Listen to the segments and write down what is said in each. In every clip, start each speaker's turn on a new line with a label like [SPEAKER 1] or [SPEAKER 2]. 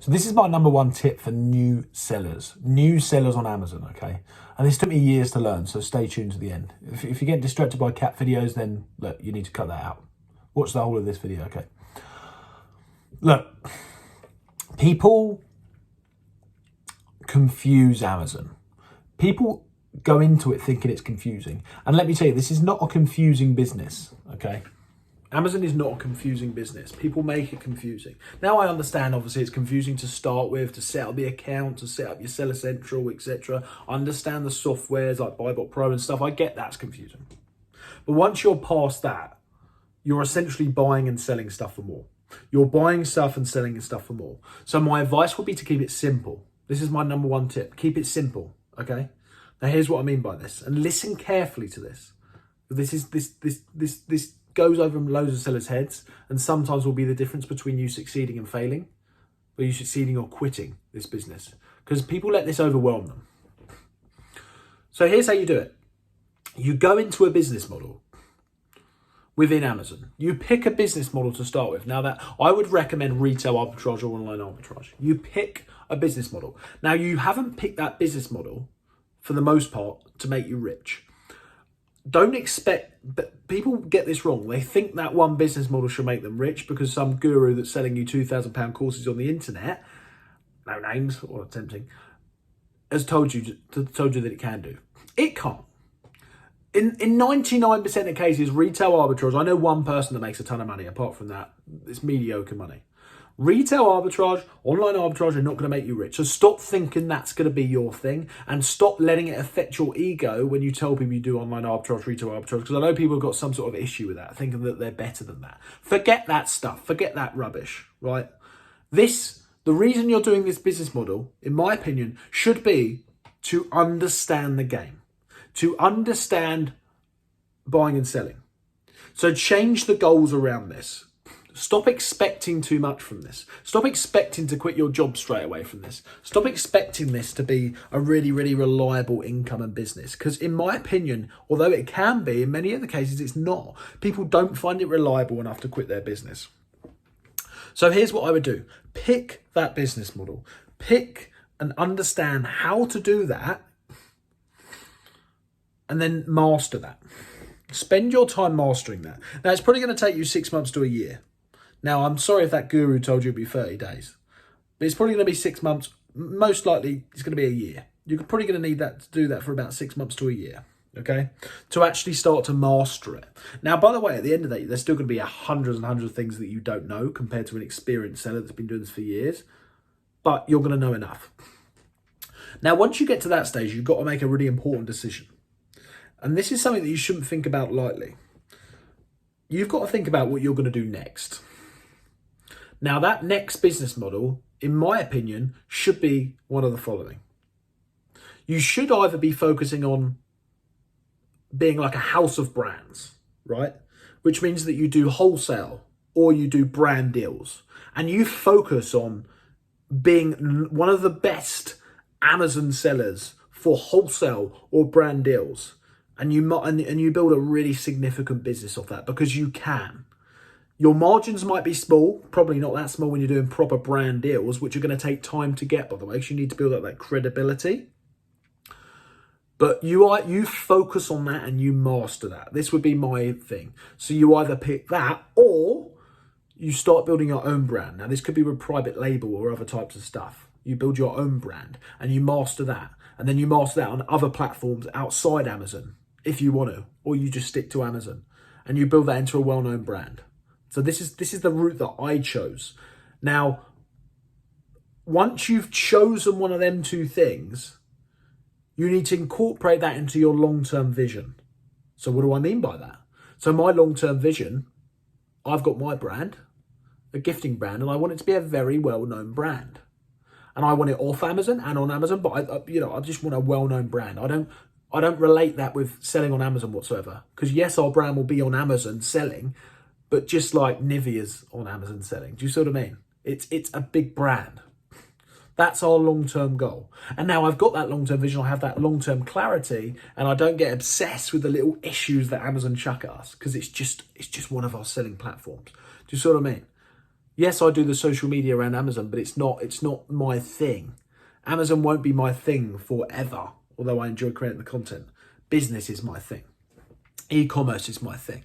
[SPEAKER 1] So this is my number one tip for new sellers on Amazon, okay? And this took me years to learn, so stay tuned to the end. If you get distracted by cat videos, then look, you need to cut that out. Watch the whole of this video, okay? Look, people confuse Amazon. People go into it thinking it's confusing. And let me tell you, this is not a confusing business, okay? Amazon is not a confusing business. People make it confusing. Now I understand, obviously, it's confusing to start with, to set up the account, to set up your Seller Central, etc. I understand the softwares like Buybot Pro and stuff. I get that's confusing. But once you're past that, you're essentially buying and selling stuff for more. You're buying stuff and selling stuff for more. So my advice would be to keep it simple. This is my number one tip. Keep it simple, okay? Now here's what I mean by this, and listen carefully to this. This goes over loads of sellers' heads, and sometimes will be the difference between you succeeding and failing, or you succeeding or quitting this business, because people let this overwhelm them. So here's how you do it. You go into a business model within Amazon. You pick a business model to start with. Now that I would recommend retail arbitrage or online arbitrage. You pick a business model. Now you haven't picked that business model for the most part to make you rich. Don't expect, but people get this wrong. They think that one business model should make them rich because some guru that's selling you £2,000 courses on the internet, no names or attempting, has told you that it can do. It can't. In 99% of cases, retail arbitrage, I know one person that makes a ton of money. Apart from that, it's mediocre money. Retail arbitrage, online arbitrage are not going to make you rich. So stop thinking that's going to be your thing, and stop letting it affect your ego when you tell people you do online arbitrage, retail arbitrage, because I know people have got some sort of issue with that, thinking that they're better than that. Forget that stuff. Forget that rubbish, right? The reason you're doing this business model, in my opinion, should be to understand the game, to understand buying and selling. So change the goals around this. Stop expecting too much from this. Stop expecting to quit your job straight away from this. Stop expecting this to be a really, really reliable income and business. Because in my opinion, although it can be, in many other cases it's not. People don't find it reliable enough to quit their business. So here's what I would do. Pick that business model. Pick and understand how to do that. And then master that. Spend your time mastering that. Now, it's probably going to take you 6 months to a year. Now, I'm sorry if that guru told you it'd be 30 days, but it's probably going to be 6 months. Most likely, it's going to be a year. You're probably going to need that to do that for about 6 months to a year, okay? To actually start to master it. Now, by the way, at the end of the day, there's still going to be hundreds and hundreds of things that you don't know compared to an experienced seller that's been doing this for years, but you're going to know enough. Now, once you get to that stage, you've got to make a really important decision. And this is something that you shouldn't think about lightly. You've got to think about what you're going to do next. Now, that next business model, in my opinion, should be one of the following. You should either be focusing on being like a house of brands, right? Which means that you do wholesale or you do brand deals. And you focus on being one of the best Amazon sellers for wholesale or brand deals. And you build a really significant business off that because you can. Your margins might be small, probably not that small when you're doing proper brand deals, which are going to take time to get, by the way, because you need to build up that credibility. But you focus on that and you master that. This would be my thing. So you either pick that or you start building your own brand. Now, this could be with private label or other types of stuff. You build your own brand and you master that. And then you master that on other platforms outside Amazon, if you want to, or you just stick to Amazon and you build that into a well-known brand. So this is the route that I chose. Now, once you've chosen one of them two things, you need to incorporate that into your long-term vision. So what do I mean by that? So my long-term vision, I've got my brand, a gifting brand, and I want it to be a very well-known brand. And I want it off Amazon and on Amazon, but I just want a well-known brand. I don't relate that with selling on Amazon whatsoever. Because yes, our brand will be on Amazon selling, but just like Nivea's on Amazon selling. Do you see what I mean? It's a big brand. That's our long-term goal. And now I've got that long-term vision. I have that long-term clarity, and I don't get obsessed with the little issues that Amazon chuck at us because it's just one of our selling platforms. Do you see what I mean? Yes, I do the social media around Amazon, but it's not my thing. Amazon won't be my thing forever, although I enjoy creating the content. Business is my thing. E-commerce is my thing.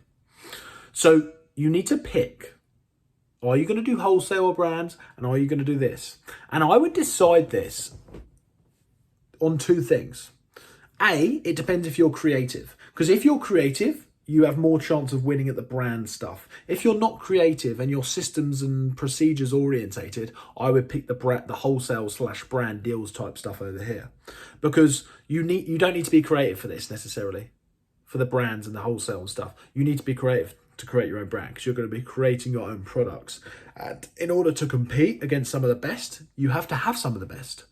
[SPEAKER 1] So you need to pick, are you going to do wholesale or brands, and are you going to do this? And I would decide this on two things. A, it depends if you're creative. Because if you're creative, you have more chance of winning at the brand stuff. If you're not creative and you're systems and procedures orientated, I would pick the wholesale / brand deals type stuff over here, because you don't need to be creative for this necessarily, for the brands and the wholesale and stuff. You need to be creative to create your own brand, because you're going to be creating your own products. And in order to compete against some of the best, you have to have some of the best.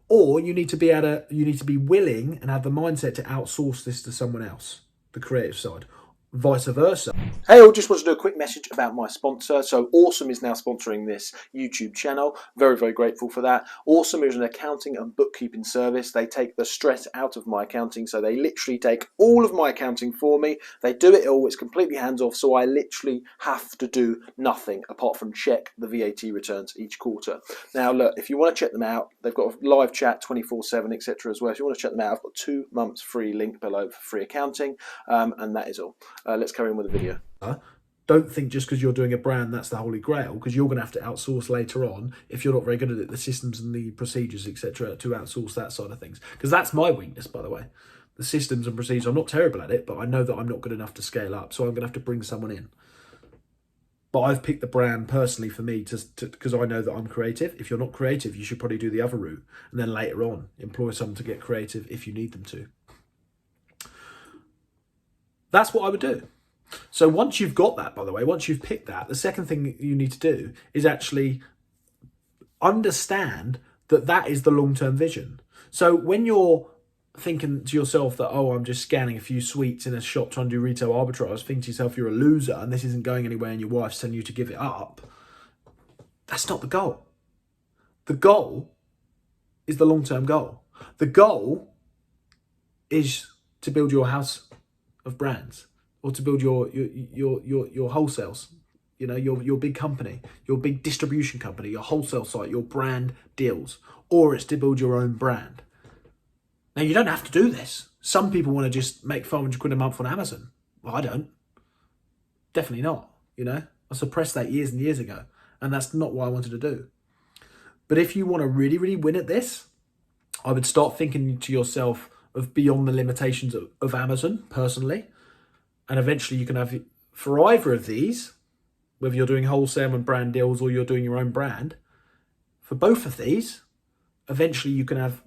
[SPEAKER 1] Or you need to be willing and have the mindset to outsource this to someone else, the creative side, vice versa. Hey, I just wanted to do a quick message about my sponsor. So Awesome is now sponsoring this YouTube channel. Very, very grateful for that. Awesome is an accounting and bookkeeping service. They take the stress out of my accounting. So they literally take all of my accounting for me. They do it all. It's completely hands off. So I literally have to do nothing apart from check the VAT returns each quarter. Now, look, if you want to check them out, they've got a live chat 24/7, etc. as well. If you want to check them out, I've got 2 months free link below for free accounting. And that is all. Let's carry on with the video. Don't think just because you're doing a brand that's the holy grail, because you're going to have to outsource later on if you're not very good at it, the systems and the procedures, etc., to outsource that side of things. Because that's my weakness, by the way. The systems and procedures, I'm not terrible at it, but I know that I'm not good enough to scale up, so I'm going to have to bring someone in. But I've picked the brand personally for me because I know that I'm creative. If you're not creative, you should probably do the other route, and then later on employ someone to get creative if you need them to. That's what I would do. So once you've got that, by the way, once you've picked that, the second thing you need to do is actually understand that that is the long-term vision. So when you're thinking to yourself that, oh, I'm just scanning a few sweets in a shop trying to do retail arbitrage, think to yourself you're a loser and this isn't going anywhere and your wife's telling you to give it up, that's not the goal. The goal is the long-term goal. The goal is to build your house of brands, or to build your wholesales, you know, your big company, your big distribution company, your wholesale site, your brand deals, or it's to build your own brand. Now, you don't have to do this. Some people want to just make 500 quid a month on Amazon. Well, I don't. Definitely not, you know. I suppressed that years and years ago, and that's not what I wanted to do. But if you want to really, really win at this, I would start thinking to yourself of beyond the limitations of Amazon, personally. And eventually you can have, for either of these, whether you're doing wholesale and brand deals or you're doing your own brand, for both of these, eventually you can have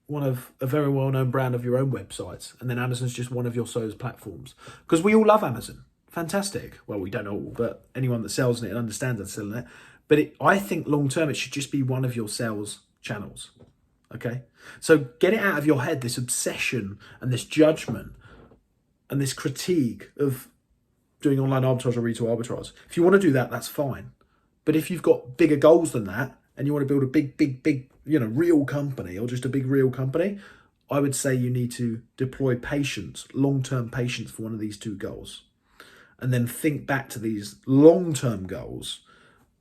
[SPEAKER 1] one of a very well-known brand of your own websites. And then Amazon's just one of your sales platforms. Because we all love Amazon. Fantastic. Well, we don't all, but anyone that sells in it and understands that's selling it. But I think long-term, it should just be one of your sales channels. Okay? So get it out of your head, this obsession and this judgment and this critique of doing online arbitrage or retail arbitrage. If you want to do that, that's fine. But if you've got bigger goals than that and you want to build a big, you know, real company, or just a big real company, I would say you need to deploy patience, long-term patience for one of these two goals. And then think back to these long-term goals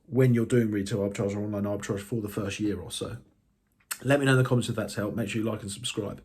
[SPEAKER 1] when you're doing retail arbitrage or online arbitrage for the first year or so. Let me know in the comments if that's helped. Make sure you like and subscribe.